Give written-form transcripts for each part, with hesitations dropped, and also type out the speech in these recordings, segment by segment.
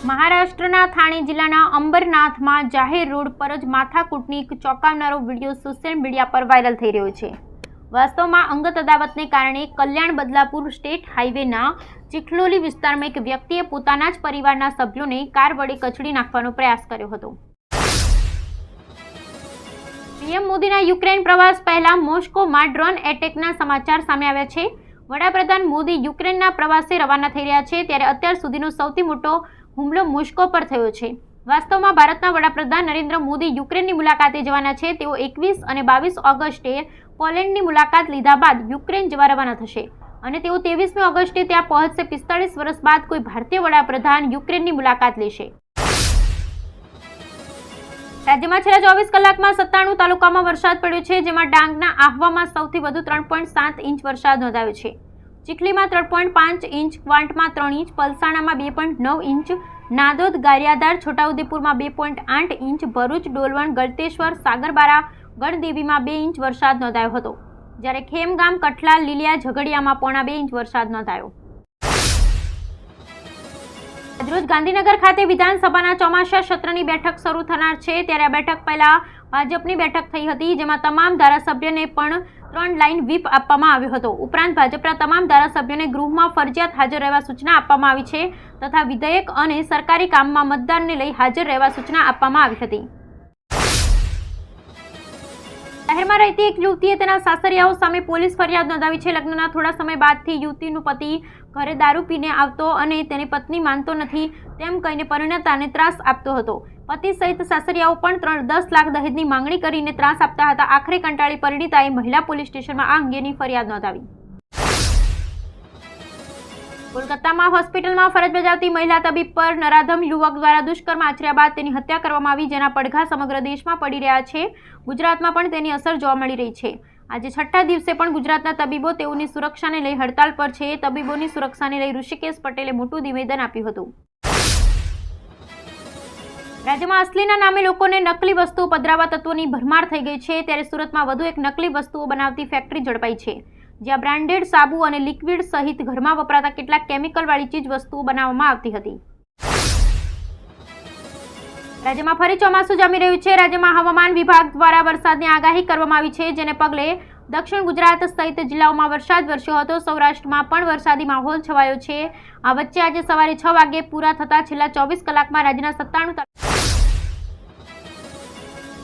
મહારાષ્ટ્રના થાણે જિલ્લાના અંબરનાથમાં જાહેર રોડ પર જ માથાકૂટની એક ચોંકાવનારો વિડીયો સોશિયલ મીડિયા પર વાયરલ થઈ રહ્યો છે। વાસ્તવમાં અંગત અદાવતને કારણે કલ્યાણ બદલાપુર સ્ટેટ હાઈવેના ચિખલોલી વિસ્તારમાં એક વ્યક્તિએ પોતાના જ પરિવારના સભ્યોને કાર વડે કચડી નાખવાનો પ્રયાસ કર્યો હતો। પીએમ મોદીના યુક્રેન પ્રવાસ પહેલા મોસ્કોમાં ડ્રોન એટેકના સમાચાર સામે આવ્યા છે। વડાપ્રધાન મોદી યુક્રેનના પ્રવાસે રવાના થઈ રહ્યા છે, ત્યારે અત્યાર સુધીનો સૌથી મોટો હુમલો મોસ્કો પર થયો છે। વાસ્તવમાં ભારતના વડાપ્રધાન નરેન્દ્ર મોદી યુક્રેનની મુલાકાતે જવાના છે। તેઓ 21 અને 22 ઓગસ્ટે પોલેન્ડની મુલાકાત લીધા બાદ યુક્રેન જવા રવાના થશે અને તેઓ 23મી ઓગસ્ટે ત્યાં પહોંચશે। 45 વર્ષ બાદ કોઈ ભારતીય વડાપ્રધાન યુક્રેનની મુલાકાત લેશે। રાજ્યમાં છેલ્લા 24 કલાકમાં 97 તાલુકામાં વરસાદ પડ્યો છે, જેમાં ડાંગના આહવામાં સૌથી વધુ 3.7 ઇંચ વરસાદ નોંધાયો છે। ચીખલીમાં 3.5 ઇંચ, ક્વાંટમાં 3 ઇંચ, પલસાણામાં 2.9 ઇંચ, નાદોદ, ગારિયાધાર, છોટાઉદેપુરમાં 2.8 ઇંચ, ભરૂચ, ડોલવણ, ગળતેશ્વર, સાગરબારા, ગણદેવીમાં 2 ઇંચ વરસાદ નોંધાયો હતો, જ્યારે ખેમગામ, કઠલાલ, લીલિયા, ઝઘડિયામાં 1.5 ઇંચ વરસાદ નોંધાયો। આજરોજ ગાંધીનગર ખાતે વિધાનસભાના ચોમાસા સત્રની બેઠક શરૂ થનાર છે, ત્યારે આ બેઠક પહેલા ભાજપની બેઠક થઈ હતી, જેમાં તમામ ધારાસભ્યોને પણ 3 લાઇન વ્હીપ આપવામાં આવ્યો હતો। ઉપરાંત ભાજપના તમામ ધારાસભ્યોને ગૃહમાં ફરજિયાત હાજર રહેવા સૂચના આપવામાં આવી છે તથા વિધેયક અને સરકારી કામમાં મતદાનને લઈ હાજર રહેવા સૂચના આપવામાં આવી હતી। શહેરમાં રહેતી એક યુવતીએ તેના સાસરિયાઓ સામે પોલીસ ફરિયાદ નોંધાવી છે। લગ્નના થોડા સમય બાદથી યુવતીનું પતિ ઘરે દારૂ પીને આવતો અને તેની પત્ની માનતો નથી તેમ કહીને પરિણીતાને ત્રાસ આપતો હતો। પતિ સહિત સાસરિયાઓ પણ 10 લાખ દહેજની માંગણી કરીને ત્રાસ આપતા હતા। આખરે કંટાળી પરિણીતાએ મહિલા પોલીસ સ્ટેશનમાં આ અંગેની ફરિયાદ નોંધાવી। કોલકાતામાં હોસ્પિટલમાં ફરજ બજાવતી મહિલા તબીબ પર નરાધમ યુવક દ્વારા દુષ્કર્મ આચર્યા બાદ તેની હત્યા કરવામાં આવી, જેના પડઘા સમગ્ર દેશમાં પડી રહ્યા છે। ગુજરાતમાં પણ તેની અસર જોવા મળી રહી છે। આજે 6થા દિવસે પણ ગુજરાતના તબીબો તેઓની સુરક્ષાને લઈ હડતાલ પર છે। તબીબોની સુરક્ષાને લઈ ઋષિકેશ પટેલે મોટું નિવેદન આપ્યું હતું। રાજ્યમાં અસલીના નામે લોકોને નકલી વસ્તુઓ પધરાવવા તત્વોની ભરમાર થઈ ગઈ છે, ત્યારે સુરતમાં વધુ એક નકલી વસ્તુઓ બનાવતી ફેક્ટરી ઝડપાઈ છે, જ્યાં બ્રાન્ડેડ સાબુ અને લિક્વિડ સહિત ઘરમાં વપરાતા કેટલાક કેમિકલવાળી ચીજ વસ્તુઓ બનાવવામાં આવતી હતી। રાજ્યમાં ફરી ચોમાસું જામી રહ્યું છે। રાજ્યમાં હવામાન વિભાગ દ્વારા વરસાદની આગાહી કરવામાં આવી છે, જેને પગલે દક્ષિણ ગુજરાત સહિત જિલ્લાઓમાં વરસાદ વરસ્યો હતો। સૌરાષ્ટ્રમાં પણ વરસાદી માહોલ છવાયો છે। આ વચ્ચે આજે સવારે 6 વાગે પૂરા થતા છેલ્લા 24 કલાકમાં રાજ્યના 97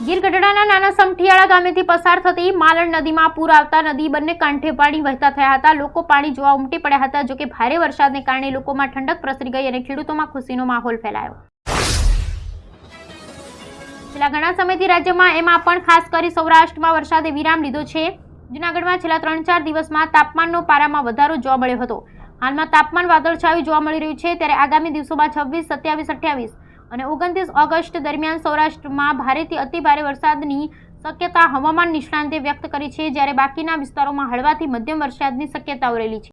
ગીર ગઢડાના નાના સમઠિયાળા ગામેથી પસાર થતી માલણ નદીમાં પૂર આવતા નદી બંને કાંઠે પાણી વહેતા થયા હતા। લોકો પાણી જોવા ઉમટી પડ્યા હતા, જોકે ભારે વરસાદને કારણે લોકોમાં ઠંડક પ્રસરી ગઈ અને ખેડૂતોમાં ખુશીનો માહોલ ફેલાયો। છેલ્લા ઘણા સમયથી રાજ્યમાં એમાં પણ ખાસ કરી સૌરાષ્ટ્રમાં વરસાદે વિરામ લીધો છે। જૂનાગઢમાં છેલ્લા 3-4 દિવસમાં તાપમાનનો પારામાં વધારો જોવા મળ્યો હતો। હાલમાં તાપમાન વાદળછાયું જોવા મળી રહ્યું છે, ત્યારે આગામી દિવસોમાં 26, 27, 28 અને 29 ઓગસ્ટ દરમિયાન સૌરાષ્ટ્રમાં ભારેથી અતિભારે વરસાદની શક્યતા હવામાન નિષ્ણાંતે વ્યક્ત કરી છે, જ્યારે બાકીના વિસ્તારોમાં હળવાથી મધ્યમ વરસાદની શક્યતાઓ રહેલી છે।